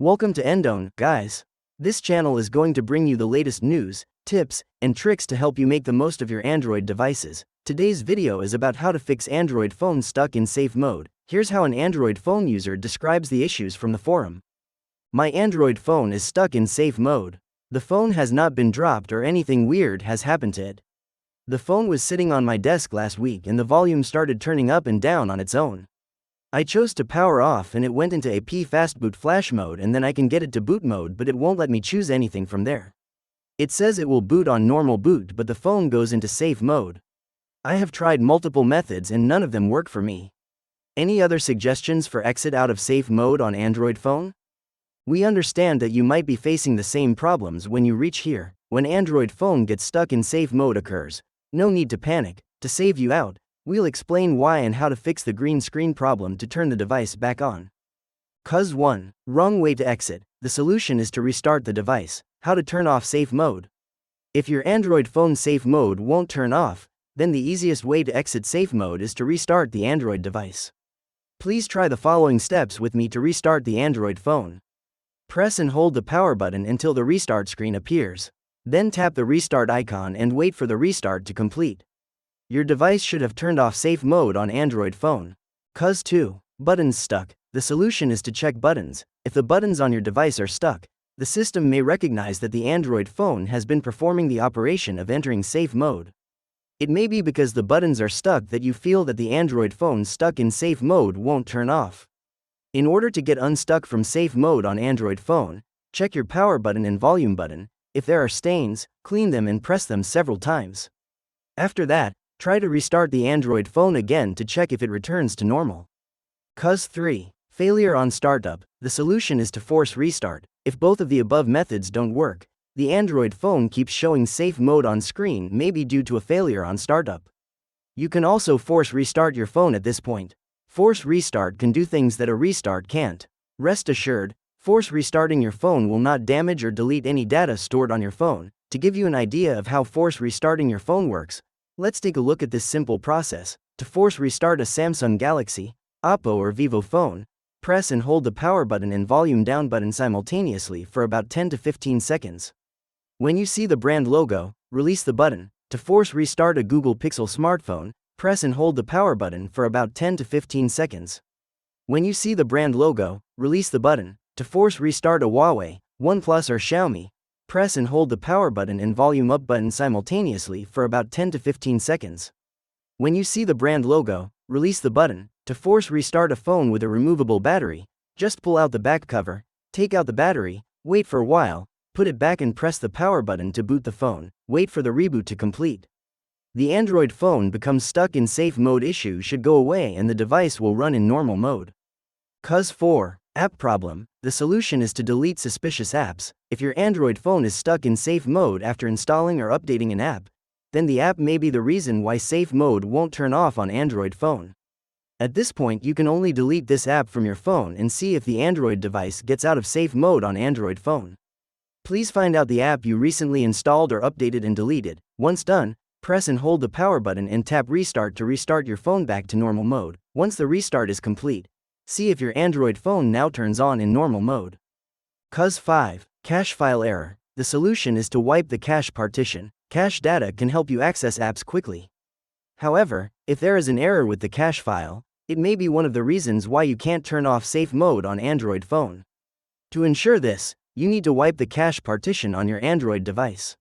Welcome to Endone, guys. This channel is going to bring you the latest news, tips, and tricks to help you make the most of your Android devices. Today's video is about how to fix Android phones stuck in safe mode. Here's how an Android phone user describes the issues from the forum. My Android phone is stuck in safe mode. The phone has not been dropped or anything weird has happened to it. The phone was sitting on my desk last week and the volume started turning up and down on its own. I chose to power off and it went into a fastboot flash mode, and then I can get it to boot mode, but it won't let me choose anything from there. It says it will boot on normal boot, but the phone goes into safe mode. I have tried multiple methods and none of them work for me. Any other suggestions for exit out of safe mode on Android phone? We understand that you might be facing the same problems when you reach here. When Android phone gets stuck in safe mode occurs, no need to panic. To save you out, we'll explain why and how to fix the green screen problem to turn the device back on. Cause 1. Wrong way to exit. The solution is to restart the device. How to turn off safe mode. If your Android phone safe mode won't turn off, then the easiest way to exit safe mode is to restart the Android device. Please try the following steps with me to restart the Android phone. Press and hold the power button until the restart screen appears. Then tap the restart icon and wait for the restart to complete. Your device should have turned off safe mode on Android phone. Cause 2. Buttons stuck. The solution is to check buttons. If the buttons on your device are stuck, the system may recognize that the Android phone has been performing the operation of entering safe mode. It may be because the buttons are stuck that you feel that the Android phone stuck in safe mode won't turn off. In order to get unstuck from safe mode on Android phone, check your power button and volume button. If there are stains, clean them and press them several times. After that, try to restart the Android phone again to check if it returns to normal. Cause 3. Failure on startup. The solution is to force restart. If both of the above methods don't work, the Android phone keeps showing safe mode on screen, maybe due to a failure on startup. You can also force restart your phone at this point. Force restart can do things that a restart can't. Rest assured, force restarting your phone will not damage or delete any data stored on your phone. To give you an idea of how force restarting your phone works, let's take a look at this simple process. To force restart a Samsung Galaxy, Oppo or Vivo phone, press and hold the power button and volume down button simultaneously for about 10 to 15 seconds. When you see the brand logo, release the button. To force restart a Google Pixel smartphone, press and hold the power button for about 10 to 15 seconds. When you see the brand logo, release the button. To force restart a Huawei, OnePlus or Xiaomi, press and hold the power button and volume up button simultaneously for about 10 to 15 seconds. When you see the brand logo, release the button. To force restart a phone with a removable battery, just pull out the back cover, take out the battery, wait for a while, put it back and press the power button to boot the phone. Wait for the reboot to complete. The Android phone becomes stuck in safe mode issue should go away and the device will run in normal mode. Cause 4. App problem. The solution is to delete suspicious apps. If your Android phone is stuck in safe mode after installing or updating an app, then the app may be the reason why safe mode won't turn off on Android phone. At this point, you can only delete this app from your phone and see if the Android device gets out of safe mode on Android phone. Please find out the app you recently installed or updated and delete it. Once done, press and hold the power button and tap restart to restart your phone back to normal mode. Once the restart is complete, see if your Android phone now turns on in normal mode. Cause 5. Cache file error. The solution is to wipe the cache partition. Cache data can help you access apps quickly. However, if there is an error with the cache file, it may be one of the reasons why you can't turn off safe mode on Android phone. To ensure this, you need to wipe the cache partition on your Android device.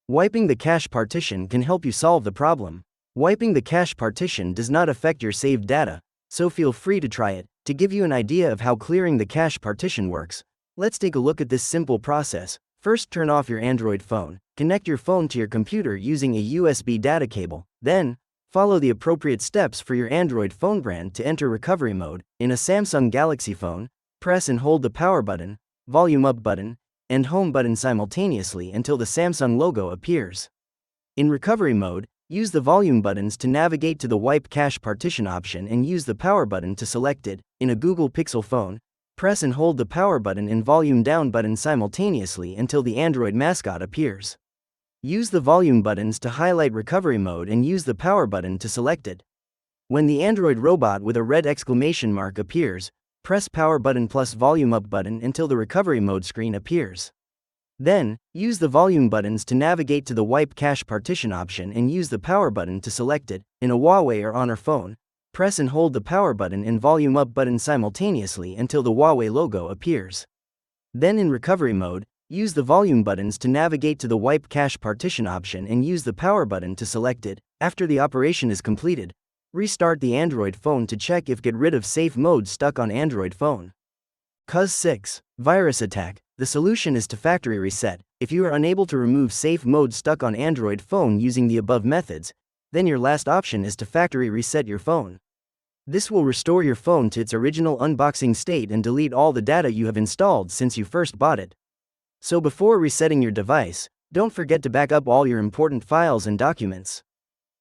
Wiping the cache partition can help you solve the problem. Wiping the cache partition does not affect your saved data, so feel free to try it. To give you an idea of how clearing the cache partition works, let's take a look at this simple process. First, turn off your Android phone. Connect your phone to your computer using a USB data cable. Then, follow the appropriate steps for your Android phone brand to enter recovery mode. In a Samsung Galaxy phone, press and hold the power button, volume up button, and home button simultaneously until the Samsung logo appears. In recovery mode, use the volume buttons to navigate to the wipe cache partition option and use the power button to select it. In a Google Pixel phone, press and hold the power button and volume down button simultaneously until the Android mascot appears. Use the volume buttons to highlight recovery mode and use the power button to select it. When the Android robot with a red exclamation mark appears, press power button plus volume up button until the recovery mode screen appears. Then, use the volume buttons to navigate to the wipe cache partition option and use the power button to select it. In a Huawei or Honor phone, press and hold the power button and volume up button simultaneously until the Huawei logo appears. Then in recovery mode, use the volume buttons to navigate to the wipe cache partition option and use the power button to select it. After the operation is completed, restart the Android phone to check if get rid of safe mode stuck on Android phone. Cause 6. Virus attack. The solution is to factory reset. If you are unable to remove safe mode stuck on Android phone using the above methods, then your last option is to factory reset your phone. This will restore your phone to its original unboxing state and delete all the data you have installed since you first bought it. So before resetting your device, don't forget to back up all your important files and documents.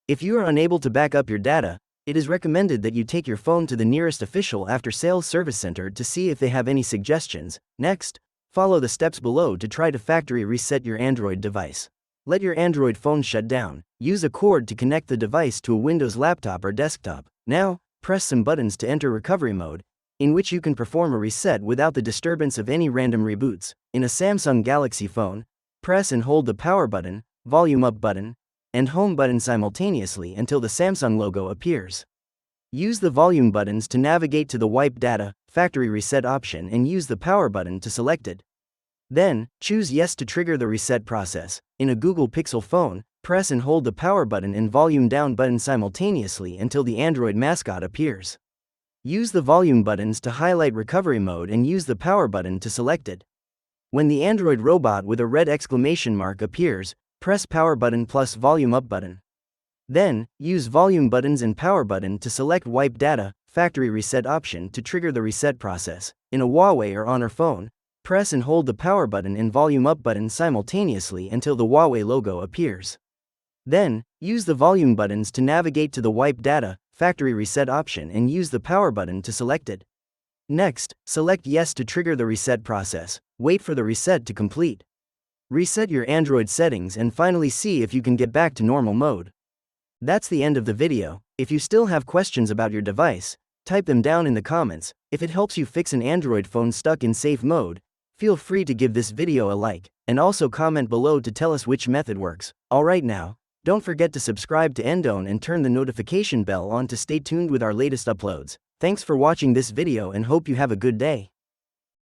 If you are unable to back up your data, it is recommended that you take your phone to the nearest official after-sales service center to see if they have any suggestions. Next, follow the steps below to try to factory reset your Android device. Let your Android phone shut down. Use a cord to connect the device to a Windows laptop or desktop. Now, press some buttons to enter recovery mode, in which you can perform a reset without the disturbance of any random reboots. In a Samsung Galaxy phone, press and hold the power button, volume up button, and home button simultaneously until the Samsung logo appears. Use the volume buttons to navigate to the wipe data, factory reset option and use the power button to select it. Then, choose yes to trigger the reset process. In a Google Pixel phone, press and hold the power button and volume down button simultaneously until the Android mascot appears. Use the volume buttons to highlight recovery mode and use the power button to select it. When the Android robot with a red exclamation mark appears, press power button plus volume up button. Then, use volume buttons and power button to select wipe data, factory reset option to trigger the reset process. In a Huawei or Honor phone, press and hold the power button and volume up button simultaneously until the Huawei logo appears. Then, use the volume buttons to navigate to the wipe data, factory reset option and use the power button to select it. Next, select yes to trigger the reset process. Wait for the reset to complete. Reset your Android settings and finally see if you can get back to normal mode. That's the end of the video. If you still have questions about your device, type them down in the comments. If it helps you fix an Android phone stuck in safe mode, feel free to give this video a like, and also comment below to tell us which method works. Alright now, don't forget to subscribe to Endone and turn the notification bell on to stay tuned with our latest uploads. Thanks for watching this video and hope you have a good day.